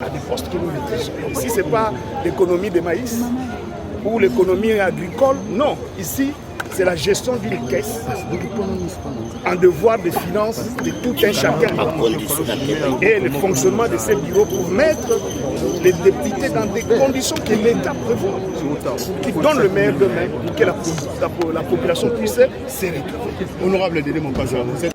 À des postes que nous maîtrisons. Ici, ce n'est pas l'économie des maïs ou l'économie agricole. Non, ici, c'est la gestion d'une caisse, un devoir de finances de tout un chacun et le fonctionnement de ces bureaux pour mettre les députés dans des conditions que l'État prévoit, qui donnent le meilleur d'eux-mêmes pour que la population puisse se retrouver. Honorable Dédé Mopaza, vous êtes...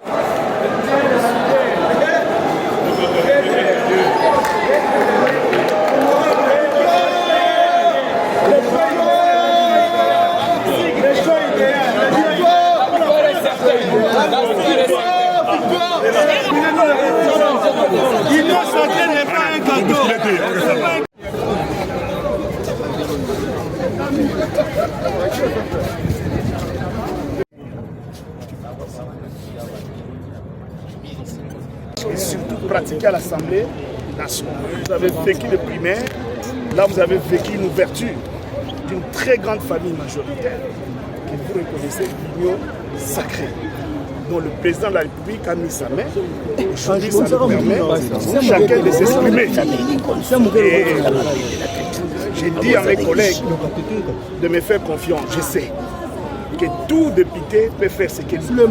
L'Union sacrée n'est pas un cadeau. Et surtout pratiquer à l'Assemblée nationale. Vous avez vécu le primaire, là vous avez vécu une ouverture d'une très grande famille majoritaire que vous reconnaissez, l'Union sacrée, dont le président de la République a mis sa main. Aujourd'hui, ça nous permet chacun de s'exprimer. Et j'ai dit à mes collègues de me faire confiance. Je sais que tout député peut faire ce qu'il veut.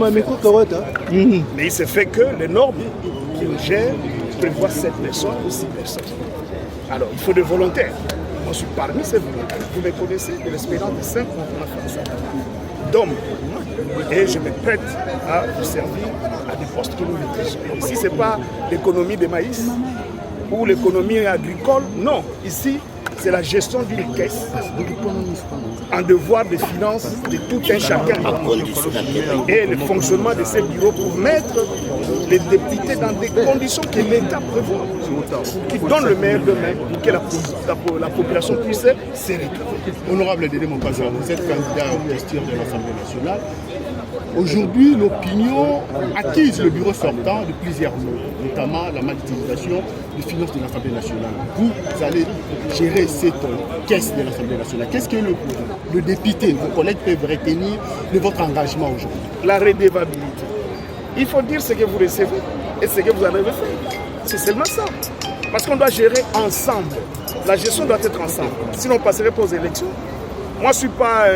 Mais il se fait que les normes qui nous gèrent prévoient 7 personnes ou 6 personnes. Alors, il faut des volontaires. Moi, je suis parmi ces volontaires. Vous me connaissez de l'expérience de 5 ans qu'on a fait ça. D'hommes. Et je me prête à vous servir à des postes que nous maîtrisons. Ici, ce n'est pas l'économie des maïs ou l'économie agricole. Non, ici, c'est la gestion d'une caisse, un devoir de finances de tout un chacun et le fonctionnement de ces bureaux pour mettre les députés dans des conditions que l'État prévoit, qui donnent le meilleur d'eux-mêmes pour que la population puisse se retrouver. Honorable Dédé Mopaza, vous êtes candidat au vestir de l'Assemblée nationale. Aujourd'hui, l'opinion accuse le bureau sortant de plusieurs mots, notamment la mal utilisation des finances de l'Assemblée nationale. Vous allez gérer cette caisse de l'Assemblée nationale. Qu'est-ce que le député, vos collègues peuvent retenir de votre engagement aujourd'hui? La redevabilité. Il faut dire ce que vous recevez et ce que vous en avez fait. C'est seulement ça. Parce qu'on doit gérer ensemble. La gestion doit être ensemble. Sinon, on ne passerait pas aux élections. Moi, je ne suis pas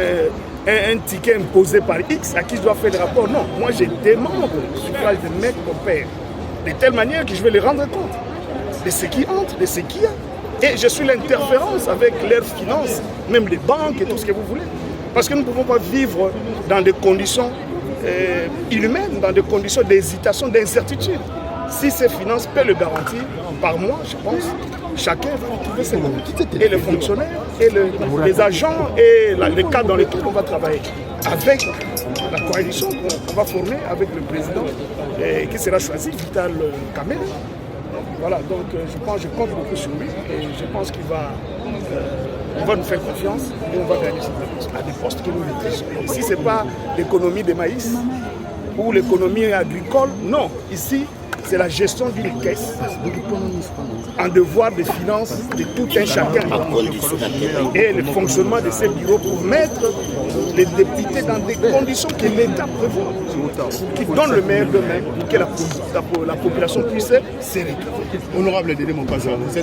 un ticket imposé par X à qui je dois faire le rapport. Non, moi, je demande le suffrage de mes compères. De telle manière que je vais les rendre compte de ce qui entre, de ce qu'il y a. Et je suis l'interférence avec leurs finances, même les banques et tout ce que vous voulez. Parce que nous ne pouvons pas vivre dans des conditions inhumaines, dans des conditions d'hésitation, d'incertitude. Si ces finances peuvent le garantir, par mois, je pense, chacun va retrouver ses mots. Et les fonctionnaires, et les agents, et les cadres dans lesquels on va travailler. Avec la coalition qu'on va former avec le président, qui sera choisi, Vital Kamerhe. Voilà, donc je compte beaucoup sur lui et je pense qu'il va, nous faire confiance et on va gagner à des postes que nous maîtrisons. Ici, ce n'est pas l'économie des maïs ou l'économie agricole. Non, ici, c'est la gestion d'une caisse, un devoir de finances de tout un chacun et le fonctionnement de ces bureaux pour mettre les députés dans des conditions que l'État prévoit, qui donnent le meilleur d'eux-mêmes pour que la population puisse se retrouver. Honorable Dédé Mopaza, vous êtes